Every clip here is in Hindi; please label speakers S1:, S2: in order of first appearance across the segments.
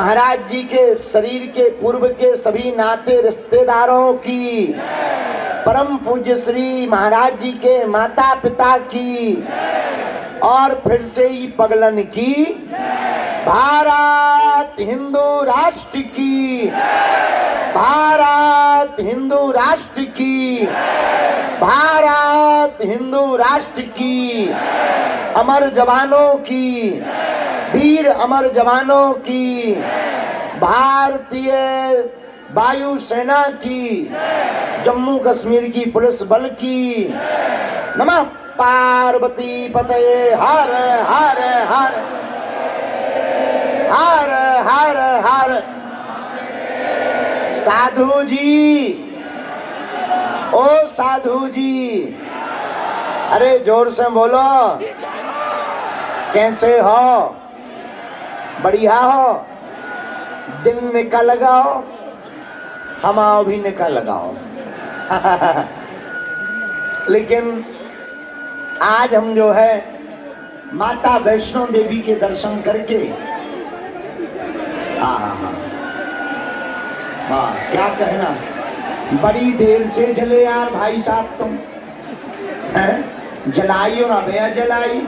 S1: महाराज जी के शरीर के पूर्व के सभी नाते रिश्तेदारों की, परम पूज्य श्री महाराज जी के माता पिता की, और फिर से ही पगलन की, भारत हिंदू राष्ट्र की, भारत हिंदू राष्ट्र की, भारत हिंदू राष्ट्र की, अमर जवानों की, वीर अमर जवानों की, भारतीय वायु सेना की, जम्मू कश्मीर की पुलिस बल की। नमः पार्वती पतये हर हर हर हर हर हर। साधु जी, ओ साधु जी, अरे जोर से बोलो, कैसे हो? बढ़िया हो? दिन निकल लगाओ, हम आओ भी निकल लगाओ। लेकिन आज हम जो है माता वैष्णो देवी के दर्शन करके, हाँ क्या कहना, बड़ी देर से जले यार भाई साहब तुम हैं, जलाई और अबेया जलाई,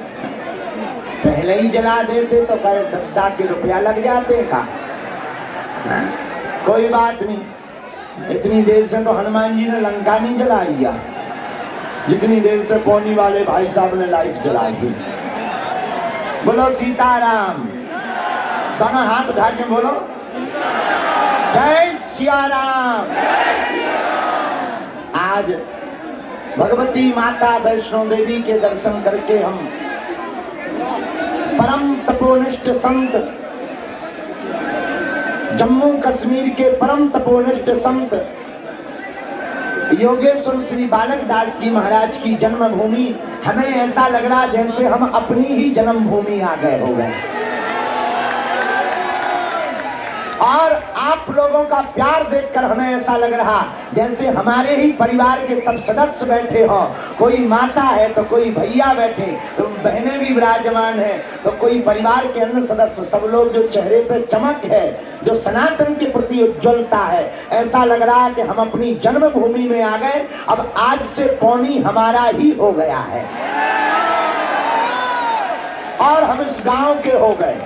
S1: पहले ही जला देते तो कहे दद्दा के रुपया लग जाते का। कोई बात नहीं, इतनी देर से तो हनुमान जी ने लंका नहीं जलाई है, जितनी देर से पौनी वाले भाई साहब ने लाइट जलाई थी। बोलो सीताराम, दोनों हाथ उठा के बोलो जय सियाराम। आज भगवती माता वैष्णो देवी के दर्शन करके हम परम तपोनिष्ठ संत, जम्मू कश्मीर के परम तपोनिष्ठ संत योगेश्वर श्री बालक दास जी महाराज की जन्मभूमि, हमें ऐसा लग रहा जैसे हम अपनी ही जन्मभूमि आ गए हो गए। और आप लोगों का प्यार देखकर हमें ऐसा लग रहा जैसे हमारे ही परिवार के सब सदस्य बैठे हो। कोई माता है तो कोई भैया बैठे, तो बहनें भी विराजमान है, तो कोई परिवार के अन्य सदस्य, सब लोग जो चेहरे पे चमक है, जो सनातन के प्रति उज्ज्वलता है, ऐसा लग रहा है कि हम अपनी जन्मभूमि में आ गए। अब आज से पौनी हमारा ही हो गया है और हम इस गांव के हो गए।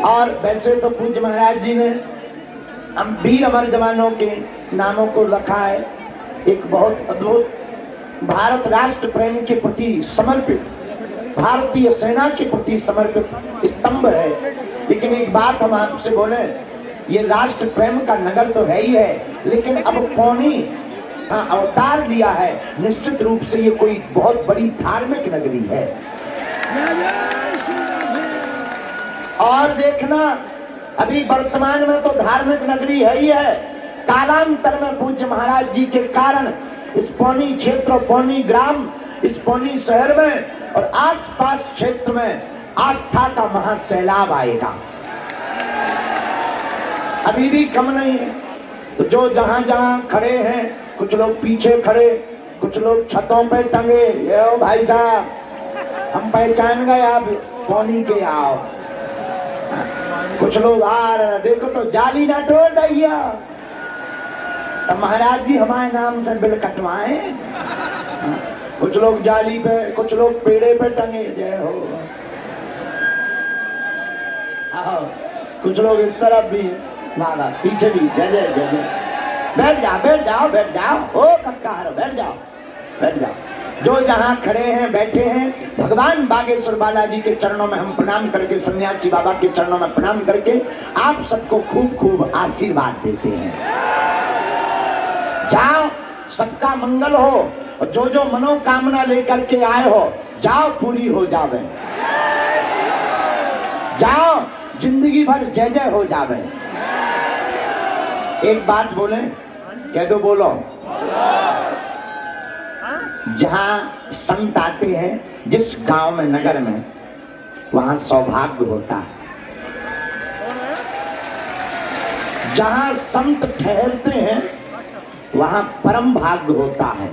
S1: और वैसे तो पूज्य महाराज जी ने हम वीर अमर जवानों के नामों को रखा है, एक बहुत अद्भुत भारत राष्ट्र प्रेम के प्रति समर्पित, भारतीय सेना के प्रति समर्पित स्तंभ है। लेकिन एक बात हम आपसे बोले, ये राष्ट्र प्रेम का नगर तो है ही है, लेकिन अब पौनी अवतार लिया है, निश्चित रूप से ये कोई बहुत बड़ी धार्मिक नगरी है। और देखना, अभी वर्तमान में तो धार्मिक नगरी है ही है, कालांतर में पूज्य महाराज जी के कारण इस पौनी क्षेत्र, पौनी ग्राम, इस पौनी शहर में और आसपास क्षेत्र में आस्था का महासैलाब आएगा। अभी भी कम नहीं है, तो जो जहां जहां खड़े हैं, कुछ लोग पीछे खड़े, कुछ लोग छतों पे टंगे, ये ओ भाई साहब हम पहचान गए आप पौनी के आओ। कुछ लोग आ रहे, देखो तो जाली ना तोड़ दैया, तो महाराज जी हमारे नाम से बिल कटवाए। कुछ लोग जाली पे, कुछ लोग पेड़े पे टंगे, जय हो। कुछ लोग इस तरफ भी, ना ना पीछे भी, जय जय जय जय। बैठ जाओ बैठ जाओ बैठ जाओ, ओ कक्का बैठ जाओ बैठ जाओ। जो जहां खड़े हैं, बैठे हैं, भगवान बागेश्वर बालाजी के चरणों में हम प्रणाम करके, सन्यासी बाबा के चरणों में प्रणाम करके आप सबको खूब खूब आशीर्वाद देते हैं। जाओ, सबका मंगल हो, और जो जो मनोकामना लेकर के आए हो, जाओ पूरी हो जावे, जाओ जिंदगी भर जय जय हो जावे। एक बात बोले, कह दो, बोलो। जहां संत आते हैं, जिस गांव में, नगर में, वहां सौभाग्य होता है। जहां संत ठहरते हैं वहां परम भाग्य होता है।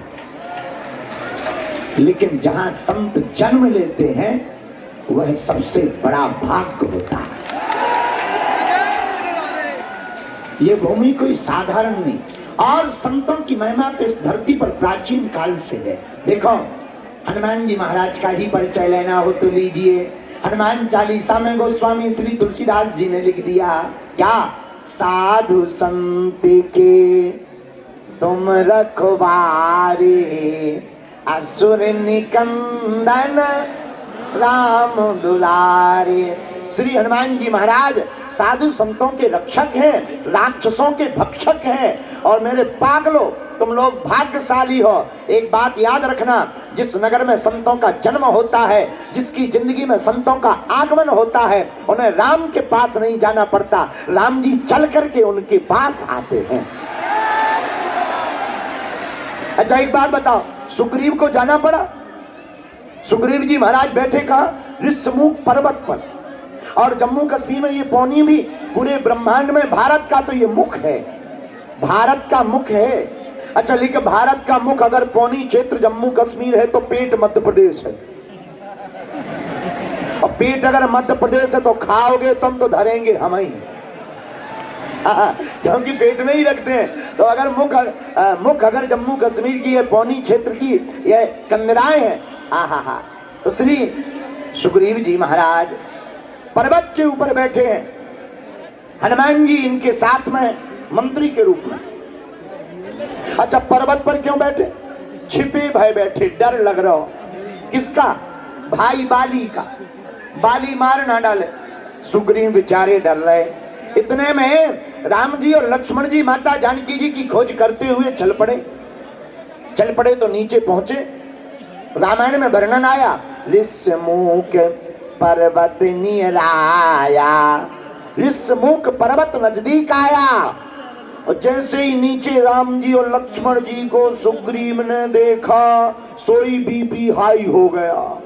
S1: लेकिन जहां संत जन्म लेते हैं वह सबसे बड़ा भाग्य होता है। ये भूमि कोई साधारण नहीं, और संतों की महिमा तो इस धरती पर प्राचीन काल से है। देखो, हनुमान जी महाराज का ही परिचय लेना हो तो लीजिए। हनुमान चालीसा में गोस्वामी श्री तुलसीदास जी ने लिख दिया क्या, साधु संत के तुम रखवारे, असुर निकंदन राम दुलारे। श्री हनुमान जी महाराज साधु संतों के रक्षक हैं, राक्षसों के भक्षक हैं। और मेरे पागलों, तुम लोग भाग्यशाली हो। एक बात याद रखना, जिस नगर में संतों का जन्म होता है, जिसकी जिंदगी में संतों का आगमन होता है, उन्हें राम के पास नहीं जाना पड़ता, राम जी चल करके उनके पास आते हैं। अच्छा एक बात बताओ, सुग्रीव को जाना पड़ा? सुग्रीव जी महाराज बैठे कहा, ऋषमुख पर्वत पर। और जम्मू कश्मीर में ये पौनी भी पूरे ब्रह्मांड में भारत का तो ये मुख है, भारत का मुख है। अच्छा लेकिन भारत का मुख अगर पौनी क्षेत्र जम्मू कश्मीर है तो पेट मध्य प्रदेश है, और पेट अगर मध्य प्रदेश है तो खाओगे तुम तो धरेंगे हम ही, क्योंकि पेट में ही रखते हैं। तो अगर मुख अगर जम्मू कश्मीर की ये पौनी क्षेत्र की ये कंदराएं हैं, हा। तो श्री सुग्रीव जी महाराज पर्वत के ऊपर बैठे हैं, हनुमान जी इनके साथ में मंत्री के रूप में। अच्छा पर्वत पर क्यों बैठे? छिपे भय बैठे, डर लग रहा हो। किसका? भाई बाली का, बाली मार ना डाले। सुग्रीव बेचारे डर रहे। इतने में राम जी और लक्ष्मण जी माता जानकी जी की खोज करते हुए चल पड़े तो नीचे पहुंचे। रामायण में वर्णन आया, ऋषमुख पर्वत निराया, ऋषमुख पर्वत नजदीक आया। और जैसे ही नीचे राम जी और लक्ष्मण जी को सुग्रीव ने देखा, सोई बीपी हाई हो गया।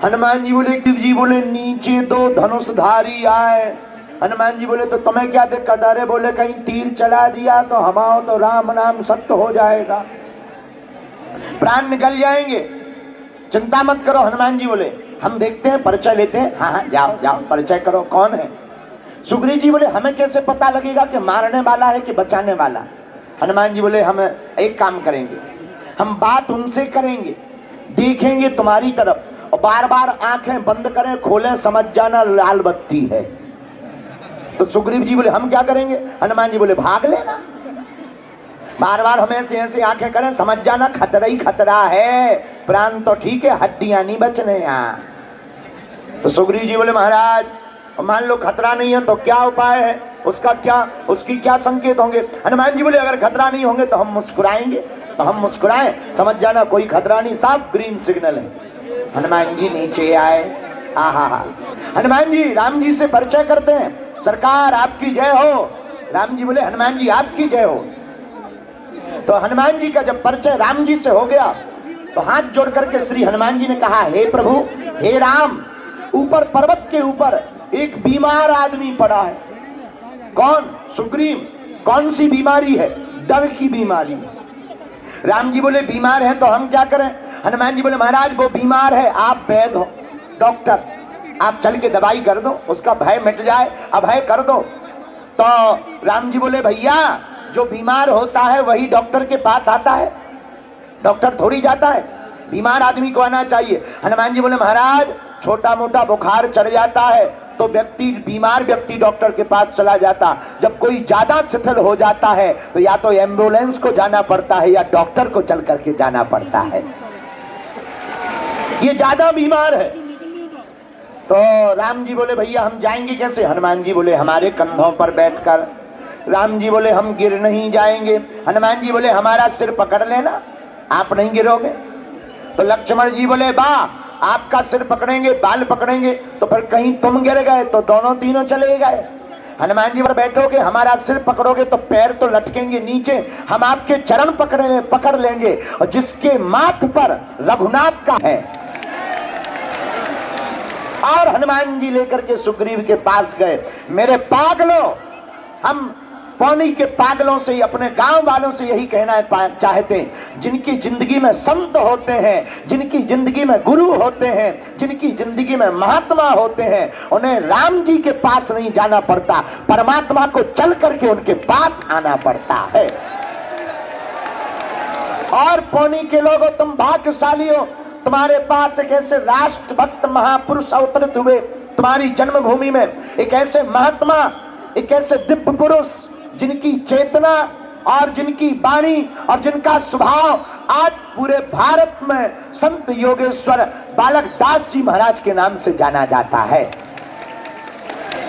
S1: हनुमान जी बोले नीचे दो धनुषधारी आए। हनुमान जी बोले तो तुम्हें क्या दिक्कत? अरे बोले कहीं तीर चला दिया तो हमारा तो राम नाम सत्य हो जाएगा, प्राण निकल जाएंगे। चिंता मत करो। हनुमान जी बोले हम देखते हैं, परिचय लेते हैं। हाँ जाओ परिचय करो, कौन है? सुग्रीव जी बोले हमें कैसे पता लगेगा कि मारने वाला है कि बचाने वाला? हनुमान जी बोले हम एक काम करेंगे, हम बात उनसे करेंगे, देखेंगे तुम्हारी तरफ और बार बार आंखें बंद करें खोलें, समझ जाना लाल बत्ती है। तो सुग्रीव जी बोले हम क्या करेंगे? हनुमान जी बोले भाग लेना। बार बार हमें ऐसे आंखें करें, समझ जाना खतरा ही खतरा है, प्राण तो ठीक है, हड्डियां नहीं बचने यहाँ। तो सुग्रीव जी बोले महाराज मान लो खतरा नहीं है तो क्या उपाय है, उसकी क्या संकेत होंगे? हनुमान जी बोले अगर खतरा नहीं होंगे तो हम मुस्कुराएंगे। तो हम मुस्कुराएं, समझ जाना कोई खतरा नहीं, साफ ग्रीन सिग्नल है। हनुमान जी नीचे आए। हा। हनुमान जी राम जी से परिचय करते हैं, सरकार आपकी जय हो। राम जी बोले हनुमान जी आपकी जय हो। तो हनुमान जी का जब परिचय राम जी से हो गया तो हाथ जोड़ करके श्री हनुमान जी ने कहा, हे प्रभु, हे राम, ऊपर पर्वत के ऊपर एक बीमार आदमी पड़ा है। कौन? सुग्रीव। कौन सी बीमारी है? डर की बीमारी। राम जी बोले बीमार है तो हम क्या करें? हनुमान जी बोले महाराज वो बीमार है, आप वैद्य हो, डॉक्टर, आप चल के दवाई कर दो, उसका भय मिट जाए, अभय कर दो। तो राम जी बोले भैया जो बीमार होता है वही डॉक्टर के पास आता है, डॉक्टर थोड़ी जाता है, बीमार आदमी को आना चाहिए। हनुमान जी बोले महाराज छोटा मोटा बुखार चढ़ जाता है तो बीमार व्यक्ति डॉक्टर के पास चला जाता, जब कोई ज्यादा शिथिल हो जाता है तो या तो एम्बुलेंस को जाना पड़ता है या डॉक्टर को चल करके जाना पड़ता है। ये ज्यादा बीमार है। तो राम जी बोले भैया हम जाएंगे कैसे? हनुमान जी बोले हमारे कंधों पर बैठकर। राम जी बोले हम गिर नहीं जाएंगे। हनुमान जी बोले हमारा सिर पकड़ लेना, आप नहीं गिरोगे। तो लक्ष्मण जी बोले वाह, आपका सिर पकड़ेंगे, बाल पकड़ेंगे तो फिर कहीं तुम गिर गए तो दोनों तीनों चले गए। हनुमान जी पर बैठोगे, हमारा सिर पकड़ोगे तो पैर तो लटकेंगे नीचे, हम आपके चरण पकड़ लेंगे, और जिसके माथ पर रघुनाथ का है। और हनुमान जी लेकर के सुग्रीव के पास गए। मेरे पागलों, हम पौनी के पागलों से, अपने गांव वालों से यही कहना चाहते हैं, जिनकी जिंदगी में संत होते हैं, जिनकी जिंदगी में गुरु होते हैं, जिनकी जिंदगी में महात्मा होते हैं, उन्हें राम जी के पास नहीं जाना पड़ता, परमात्मा को चल करके उनके पास आना पड़ता है। और पौनी के लोगों, तुम भाग्यशाली हो, तुम्हारे पास एक ऐसे राष्ट्रभक्त महापुरुष अवतरित हुए तुम्हारी जन्मभूमि में, एक ऐसे महात्मा, एक ऐसे दिव्य पुरुष जिनकी चेतना और जिनकी वाणी और जिनका स्वभाव आज पूरे भारत में संत योगेश्वर बालक दास जी महाराज के नाम से जाना जाता है।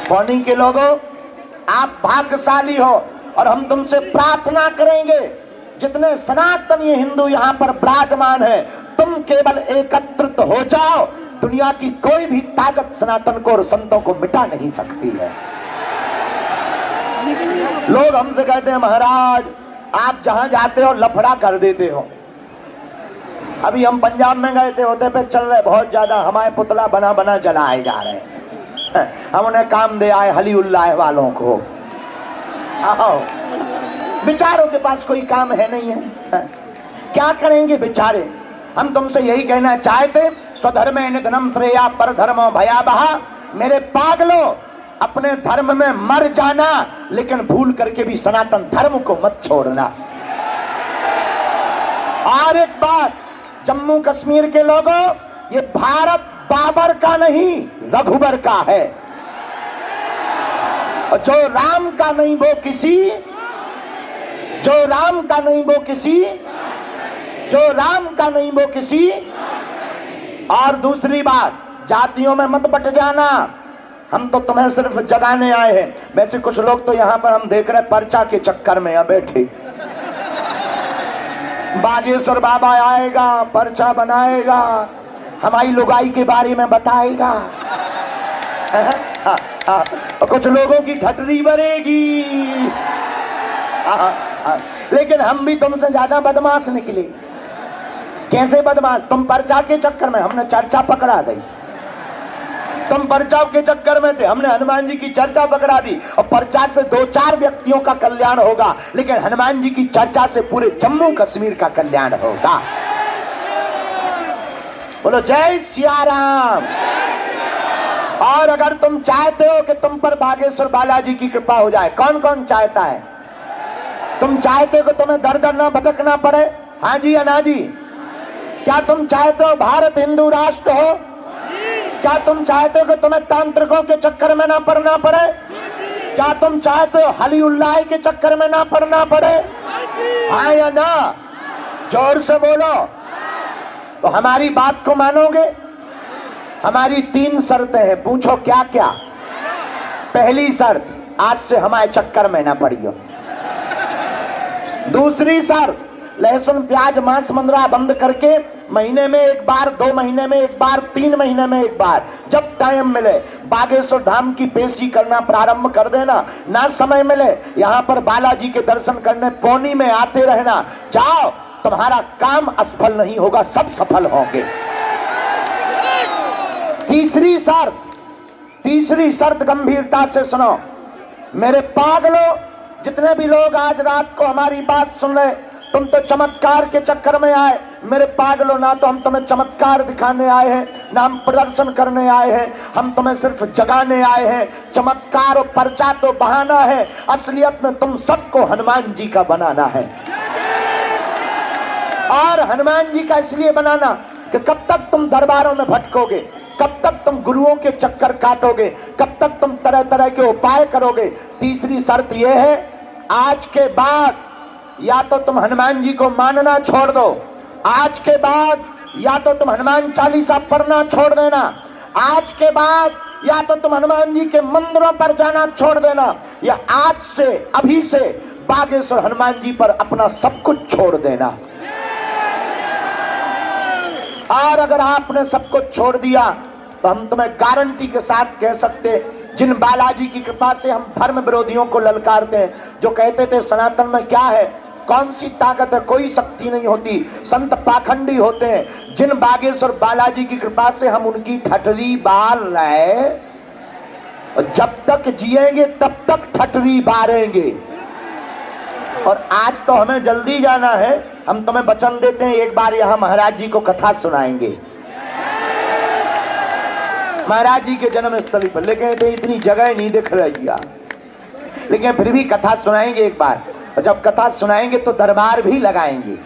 S1: पौनी के लोगों, आप भाग्यशाली हो और हम तुमसे प्रार्थना करेंगे, जितने सनातनीय हिंदू यहाँ पर विराजमान है, तुम केवल एकत्रित हो जाओ, दुनिया की कोई भी ताकत सनातन को और संतों को मिटा नहीं सकती है। लोग हमसे कहते हैं महाराज आप जहां जाते हो लफड़ा कर देते हो। अभी हम पंजाब में गए थे, होते पे चल रहे बहुत ज्यादा, हमारे पुतला बना बना जलाए जा रहे हैं। हम उन्हें काम दे आए हलीउल्लाह वालों को। आओ, बेचारों के पास कोई काम है नहीं है, क्या करेंगे बेचारे। हम तुमसे यही कहना चाहते, स्वधर्मे निधनम श्रेया पर धर्मो भयावहा। मेरे पागलों, अपने धर्म में मर जाना, लेकिन भूल करके भी सनातन धर्म को मत छोड़ना। और एक बात, जम्मू कश्मीर के लोगों, ये भारत बाबर का नहीं रघुबर का है, और जो राम का नहीं वो किसी, जो राम का नहीं वो किसी, जो राम का नहीं वो किसी। और दूसरी बात, जातियों में मत बट जाना, हम तो तुम्हें सिर्फ जगाने आए हैं। वैसे कुछ लोग तो यहाँ पर हम देख रहे पर्चा के चक्कर में बैठे, बागेश्वर बाबा आएगा, पर्चा बनाएगा, हमारी लुगाई के बारे में बताएगा, कुछ लोगों की ठटरी भरेगी। लेकिन हम भी तुमसे ज्यादा बदमाश निकले। कैसे बदमाश? तुम पर्चा के चक्कर में, हमने चर्चा पकड़ा दी। तुम पर्चा के चक्कर में थे, हमने हनुमान जी की चर्चा पकड़ा दी। और पर्चा से 2-4 व्यक्तियों का कल्याण होगा, लेकिन हनुमान जी की चर्चा से पूरे जम्मू कश्मीर का कल्याण होगा। बोलो जय सिया राम। और अगर तुम चाहते हो कि तुम पर बागेश्वर बालाजी की कृपा हो जाए, कौन कौन चाहता है? तुम चाहते हो कि तुम्हें दर दर ना भटकना पड़े? हाँ जी या ना जी? क्या तुम चाहते हो भारत हिंदू राष्ट्र हो? क्या तुम चाहते हो कि तुम्हें तांत्रिकों के चक्कर में ना पड़ना पड़े? क्या तुम चाहते हो हलीउल्लाह के चक्कर में ना पड़ना पड़े? हाँ या ना? जोर से बोलो। तो हमारी बात को मानोगे? हमारी 3 शर्तें हैं, पूछो क्या क्या? पहली शर्त, आज से हमारे चक्कर में ना पड़ियो। दूसरी शर्त, लहसुन प्याज मांस मंदरा बंद करके महीने में एक बार, 2 महीने में एक बार, 3 महीने में एक बार, जब टाइम मिले बागेश्वर धाम की पेशी करना प्रारंभ कर देना। ना समय मिले यहाँ पर बालाजी के दर्शन करने पौनी में आते रहना। जाओ, तुम्हारा काम असफल नहीं होगा, सब सफल होंगे। तीसरी शर्त गंभीरता से सुनो मेरे पागलों, जितने भी लोग आज रात को हमारी बात सुन रहे, तुम तो चमत्कार के चक्कर में आए। मेरे पागलों, ना तो हम तुम्हें चमत्कार दिखाने आए हैं, ना हम प्रदर्शन करने आए हैं, हम तुम्हें सिर्फ जगाने आए हैं। चमत्कार और पर्चा तो बहाना है, असलियत में तुम सबको हनुमान जी का बनाना है। और हनुमान जी का इसलिए बनाना कि कब तक तुम दरबारों में भटकोगे, कब तक तुम गुरुओं के चक्कर काटोगे, कब तक तुम तरह तरह के उपाय करोगे। तीसरी शर्त यह है, आज के बाद या तो तुम हनुमान जी को मानना छोड़ दो, आज के बाद या तो तुम हनुमान चालीसा पढ़ना छोड़ देना, आज के बाद या तो तुम हनुमान जी के मंदिरों पर जाना छोड़ देना, या आज से, अभी से बागेश्वर हनुमान जी पर अपना सब कुछ छोड़ देना। और अगर आपने सब कुछ छोड़ दिया तो हम तुम्हें गारंटी के साथ कह सकते, जिन बालाजी की कृपा से हम धर्म विरोधियों को ललकारते हैं, जो कहते थे सनातन में क्या है, कौन सी ताकत है, कोई शक्ति नहीं होती, संत पाखंडी होते हैं, जिन बागेश्वर बालाजी की कृपा से हम उनकी ठटरी बार रहे, और जब तक जिएंगे तब तक ठटरी बारेंगे। और आज तो हमें जल्दी जाना है, हम तुम्हें वचन देते हैं एक बार यहाँ महाराज जी को कथा सुनाएंगे, महाराज जी के जन्म स्थली पर। लेकिन इतनी जगह नहीं दिख रही है, लेकिन फिर भी कथा सुनाएंगे एक बार। और जब कथा सुनाएंगे तो दरबार भी लगाएंगे।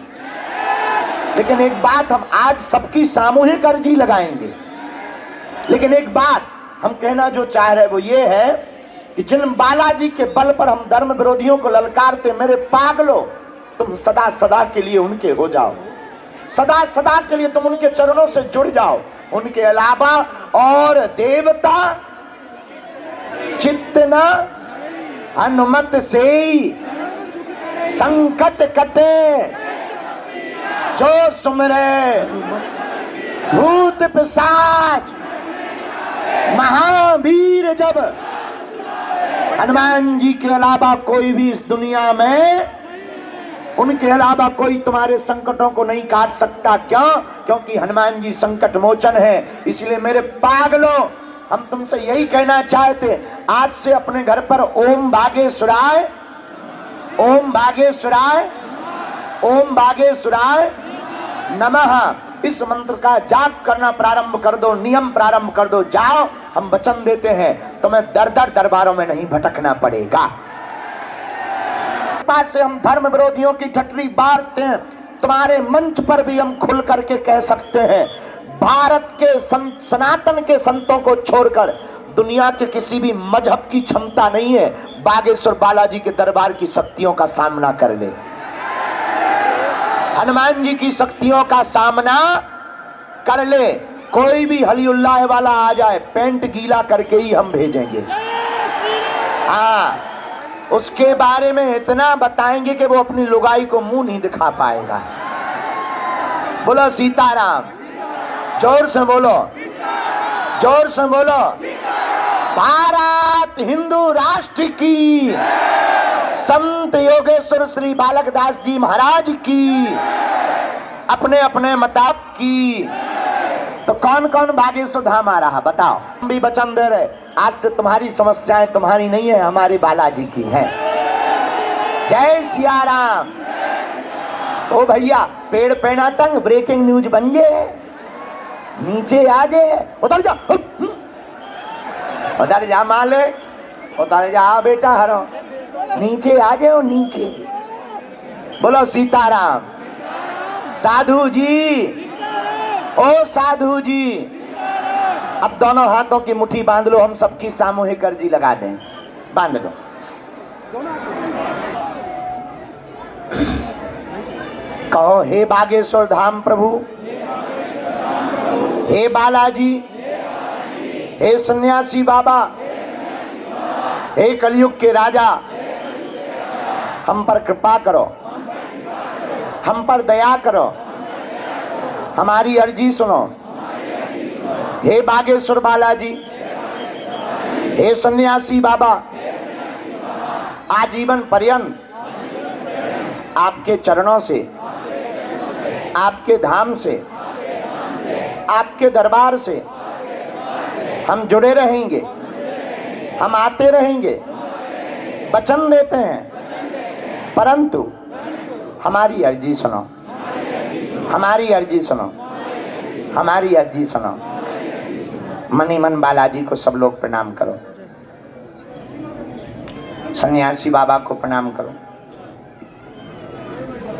S1: लेकिन एक बात हम आज सबकी सामूहिक अर्जी लगाएंगे। लेकिन एक बात हम कहना जो चाह रहे वो ये है कि जिन बालाजी के बल पर हम धर्म विरोधियों को ललकारते, मेरे पागलो तुम सदा सदा के लिए उनके हो जाओ, सदा सदा के लिए तुम उनके चरणों से जुड़ जाओ। उनके अलावा और देवता चित्त न अनुमत से संकट कटे, जो सुमरे भूत पिशाच महावीर। जब हनुमान जी के अलावा कोई भी इस दुनिया में, उनके अलावा कोई तुम्हारे संकटों को नहीं काट सकता। क्यों? क्योंकि हनुमान जी संकट मोचन है। इसलिए मेरे पागलों, हम तुमसे यही कहना चाहते, आज से अपने घर पर ओम बागेश्वराय, ओम बागेश्वराय, ओम बागेश्वराय नमः, इस मंत्र का जाप करना प्रारंभ कर दो, नियम प्रारंभ कर दो। जाओ, हम वचन देते हैं तुम्हें दर दर दरबारों में नहीं भटकना पड़ेगा। पास से हम धर्म विरोधियों की ठटरी बारते हैं, तुम्हारे मंच पर भी हम खुल करके कह सकते हैं, भारत के सनातन के संतों को छोड़कर दुनिया के किसी भी मजहब की क्षमता नहीं है बागेश्वर बालाजी के दरबार की शक्तियों का सामना कर ले। हनुमान जी की शक्तियों का सामना कर ले। कोई भी हलीउल्लाह वाला आ जाए, पेंट गीला करके ही हम भेजेंगे। हाँ, उसके बारे में इतना बताएंगे कि वो अपनी लुगाई को मुंह नहीं दिखा पाएगा। बोलो सीताराम, जोर से बोलो, जोर से बोलो। भारत हिंदू राष्ट्र की, संत योगेश्वर श्री बालक दास जी महाराज की, अपने अपने मताब की। तो कौन कौन बागेश्वर धाम आ रहा बताओ? हम भी वचन दे रहे, आज से तुम्हारी समस्याएं तुम्हारी नहीं है, हमारे बालाजी की है। जय सिया राम। ओ भैया, पेड़ पेड़ा टंग ब्रेकिंग न्यूज बन जे, नीचे आ जे, उधर जा, उधर जा माले, उधर जा बेटा हरो, नीचे आ जाओ नीचे। बोलो सीताराम। साधु जी, ओ साधु जी, अब दोनों हाथों की मुट्ठी बांध लो, हम सबकी सामूहिक अर्जी लगा दें। बांध लो। कहो, हे बागेश्वर धाम प्रभु, हे बालाजी, हे सन्यासी बाबा, हे कलयुग के राजा, हम पर कृपा करो, हम पर दया करो, हमारी अर्जी सुनो। हे बागेश्वर बालाजी, हे सन्यासी बाबा, आजीवन पर्यंत आपके चरणों से, आपके धाम से, आपके दरबार से हम जुड़े रहेंगे, हम आते रहेंगे, वचन देते हैं। परंतु हमारी अर्जी सुनो, हमारी अर्जी सुनो, हमारी अर्जी सुनो। मनी मन बालाजी को सब लोग प्रणाम करो, सन्यासी बाबा को प्रणाम करो,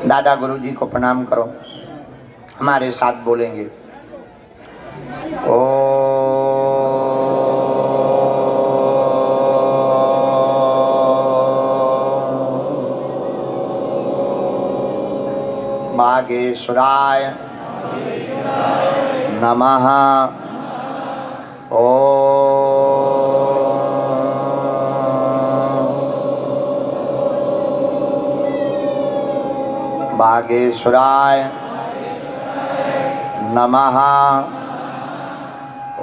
S1: दादा गुरु जी को प्रणाम करो। हमारे साथ बोलेंगे, ओ बागेश्वराय नमः। ओ बागेश्वराय नमः।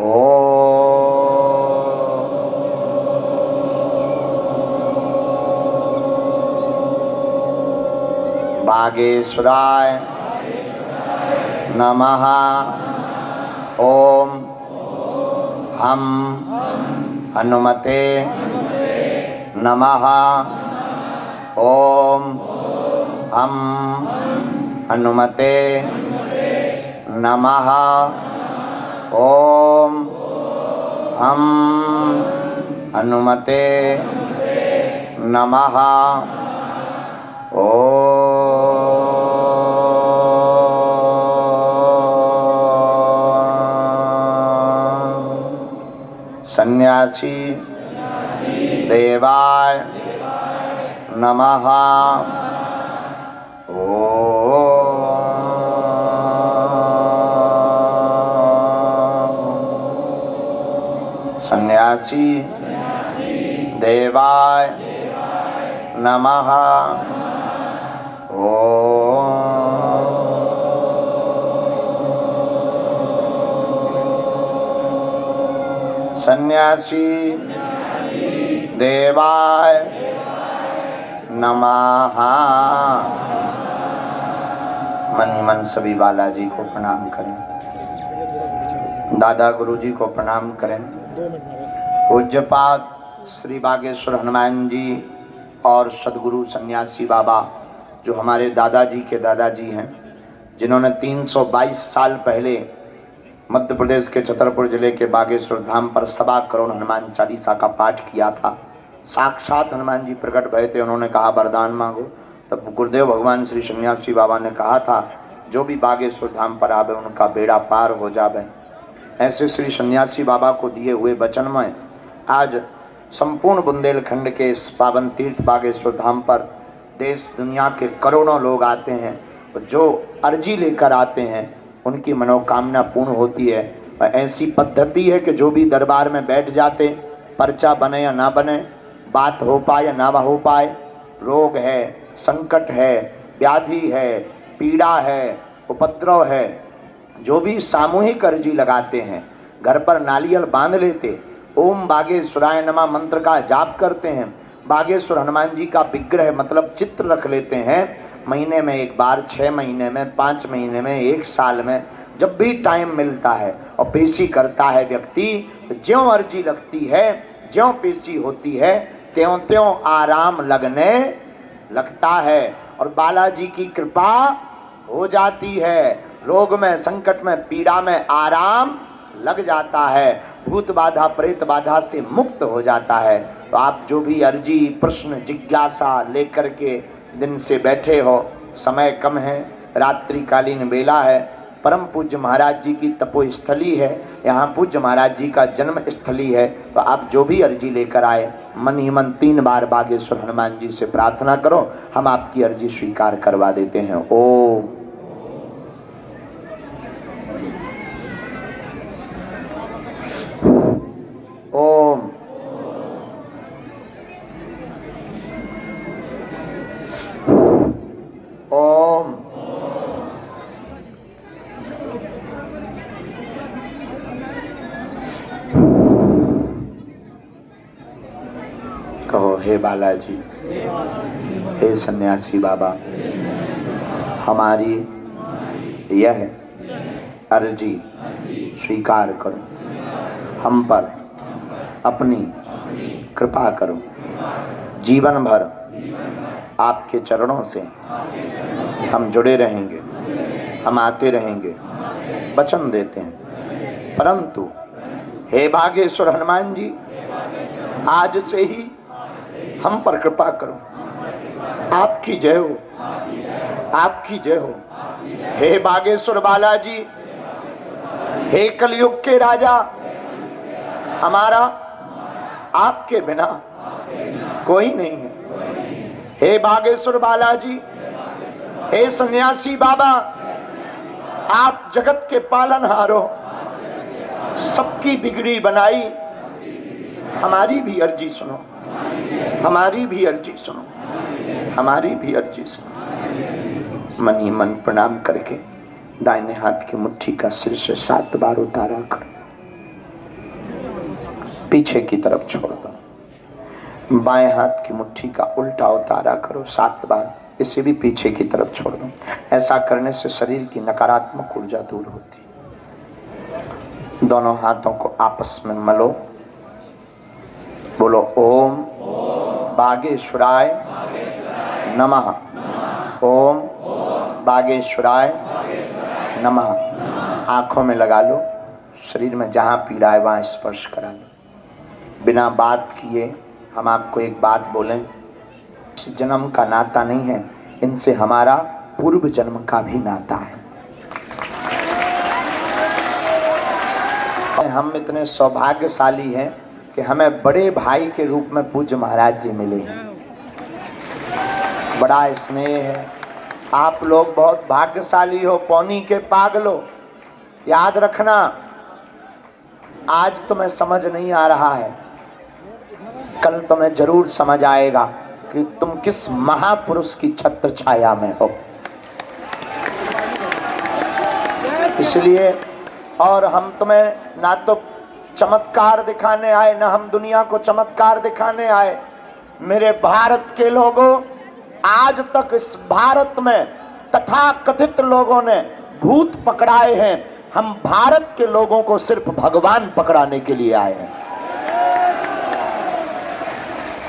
S1: ओ बागेश्वराय नमः। ओम हम हनुमते नमः। ओम हम हनुमते नमः। ओम हम हनुमते नमः। सन्यासी देवाय नमः। सन्यासी देवाय नमः। सन्यासी देवाय नमः। मन ही मन सभी बालाजी को प्रणाम करें, दादा गुरुजी को प्रणाम करें। पूज्यपाद श्री बागेश्वर हनुमान जी और सदगुरु सन्यासी बाबा जो हमारे दादाजी के दादाजी हैं, जिन्होंने 322 साल पहले मध्य प्रदेश के छतरपुर जिले के बागेश्वर धाम पर 1.25 करोड़ हनुमान चालीसा का पाठ किया था। साक्षात हनुमान जी प्रकट भए थे। उन्होंने कहा वरदान मांगो, तब गुरुदेव भगवान श्री सन्यासी बाबा ने कहा था जो भी बागेश्वर धाम पर आवे उनका बेड़ा पार हो जावे। ऐसे श्री सन्यासी बाबा को दिए हुए वचन में आज संपूर्ण बुंदेलखंड के इस पावन तीर्थ बागेश्वर धाम पर देश दुनिया के करोड़ों लोग आते हैं। जो अर्जी लेकर आते हैं उनकी मनोकामना पूर्ण होती है। और ऐसी पद्धति है कि जो भी दरबार में बैठ जाते, पर्चा बने या ना बने, बात हो पाए या ना हो पाए, रोग है, संकट है, व्याधि है, पीड़ा है, उपद्रव है, जो भी सामूहिक अर्जी लगाते हैं, घर पर नारियल बांध लेते, ओम बागेश्वराय नमः मंत्र का जाप करते हैं, बागेश्वर हनुमान जी का विग्रह मतलब चित्र रख लेते हैं, महीने में एक बार, 6 महीने में, 5 महीने में, 1 साल में, जब भी टाइम मिलता है और पेशी करता है व्यक्ति, ज्यों अर्जी लगती है, ज्यों पेशी होती है, त्यों त्यों आराम लगने लगता है और बालाजी की कृपा हो जाती है। रोग में, संकट में, पीड़ा में आराम लग जाता है, भूत बाधा प्रेत बाधा से मुक्त हो जाता है। तो आप जो भी अर्जी, प्रश्न, जिज्ञासा लेकर के दिन से बैठे हो, समय कम है, रात्रिकालीन बेला है, परम पूज्य महाराज जी की तपोस्थली है, यहाँ पूज्य महाराज जी का जन्म स्थली है। तो आप जो भी अर्जी लेकर आए, मन ही मन 3 बार बागेश्वर हनुमान जी से प्रार्थना करो, हम आपकी अर्जी स्वीकार करवा देते हैं। ओम ओम ओम कहो, हे बालाजी, हे सन्यासी बाबा, हमारी यह अर्जी स्वीकार करो, हम पर अपनी कृपा करो, जीवन भर आपके चरणों से हम जुड़े रहेंगे, हम आते रहेंगे, वचन देते हैं। परंतु हे बागेश्वर हनुमान जी, आज से ही हम पर कृपा करो। आपकी जय हो, आपकी जय हो। हे बागेश्वर बालाजी, हे कलयुग के राजा, हमारा आपके बिना कोई नहीं है। हे बागेश्वर बालाजी, हे सन्यासी बाबा, आप जगत के पालनहार हो, सबकी बिगड़ी बनाई, हमारी भी अर्जी सुनो, हमारी भी अर्जी सुनो, हमारी भी अर्जी सुनो। मन ही मन प्रणाम करके दाहिने हाथ की मुट्ठी का सिर से 7 बार उतारा करो, पीछे की तरफ छोड़ दो। बाएं हाथ की मुट्ठी का उल्टा उतारा करो 7 बार, इसे भी पीछे की तरफ छोड़ दो। ऐसा करने से शरीर की नकारात्मक ऊर्जा दूर होती है। दोनों हाथों को आपस में मलो, बोलो ओम बागेश्वराय नमः। ओम बागेश्वराय नमः। आंखों में लगा लो, शरीर में जहाँ पीड़ा है वहाँ स्पर्श करा लो। बिना बात किए हम आपको एक बात बोलें, इस जन्म का नाता नहीं है, इनसे हमारा पूर्व जन्म का भी नाता है। हम इतने सौभाग्यशाली हैं कि हमें बड़े भाई के रूप में पूज्य महाराज जी मिले हैं। बड़ा स्नेह है। आप लोग बहुत भाग्यशाली हो, पौनी के पागलो। याद रखना, आज तुम्हें समझ नहीं आ रहा है, कल तुम्हें जरूर समझ आएगा कि तुम किस महापुरुष की छत्र छाया में हो। इसलिए और हम तुम्हें ना तो चमत्कार दिखाने आए, ना हम दुनिया को चमत्कार दिखाने आए। मेरे भारत के लोगों, आज तक इस भारत में तथाकथित लोगों ने भूत पकड़ाए हैं, हम भारत के लोगों को सिर्फ भगवान पकड़ाने के लिए आए हैं।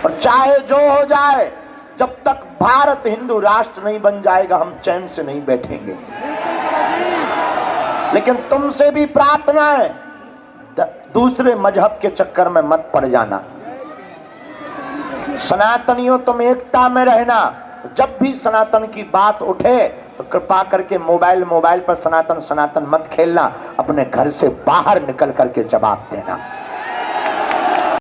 S1: और चाहे जो हो जाए, जब तक भारत हिंदू राष्ट्र नहीं बन जाएगा हम चैन से नहीं बैठेंगे। लेकिन तुमसे भी प्रार्थना है, दूसरे मजहब के चक्कर में मत पड़ जाना। सनातनियों, तुम एकता में रहना। जब भी सनातन की बात उठे तो कृपा करके मोबाइल पर सनातन सनातन मत खेलना, अपने घर से बाहर निकल करके जवाब देना।